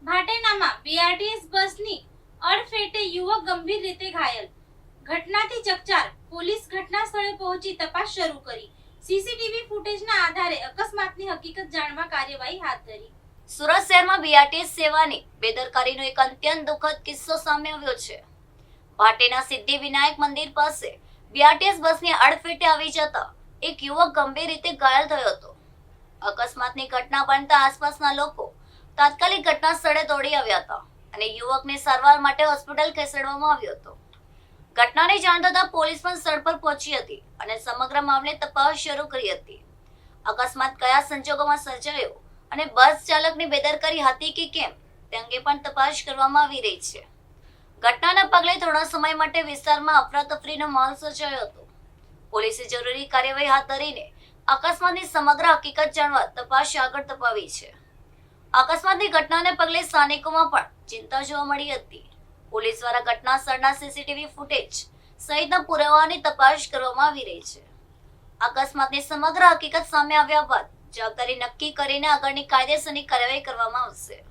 ભાટેનામાં BRTS બસની અડફેટે યુવક ગંભીર રીતે ઘાયલ. ઘટનાથી ચકચાર. પોલીસ ઘટના સ્થળે પહોંચી તપાસ શરૂ કરી. સીસીટીવી ફૂટેજના આધારે અકસ્માતની હકીકત જાણવા કાર્યવાહી હાથ ધરી. સુરત શહેરમાં બીઆરટીએસ સેવાની બેદરકારીનો એક અત્યંત દુઃખદ કિસ્સો સામે આવ્યો છે. ભાટેના સિદ્ધિવિનાયક મંદિર પાસે બીઆરટીએસ બસની અડફેટે આવી જતા એક યુવક ગંભીર રીતે ઘાયલ થયો હતો. અકસ્માતની ઘટના બનતા આસપાસના લોકો તાત્કાલિક ઘટના સ્થળે દોડી આવ્યા હતા અને યુવકને સારવાર માટે હોસ્પિટલ ખસેડવામાં આવ્યો હતો. ઘટનાની જાણ થતાં પોલીસ પણ સ્થળ પર પહોંચી હતી અને સમગ્ર મામલે તપાસ શરૂ કરી હતી. અકસ્માત કયા સંજોગોમાં સર્જાયો અને બસ ચાલકની બેદરકારી હતી કે કેમ તે અંગે પણ તપાસ કરવામાં આવી રહી છે. ઘટનાના પગલે થોડા સમય માટે વિસ્તારમાં અફરાતફરીનો માહોલ સર્જાયો હતો. પોલીસે જરૂરી કાર્યવાહી હાથ ધરીને અકસ્માતની સમગ્ર હકીકત જાણવા તપાસ આગળ ધપાવી છે. અકસ્માતની ઘટનાને પગલે સ્થાનિકોમાં પણ ચિંતા જોવા મળી હતી. પોલીસ દ્વારા ઘટના સ્થળના સીસીટીવી ફૂટેજ સહિતના પુરાવાની તપાસ કરવામાં આવી રહી છે. અકસ્માતની સમગ્ર હકીકત સામે આવ્યા બાદ જવાબદારી નક્કી કરીને આગળની કાયદેસરની કાર્યવાહી કરવામાં આવશે.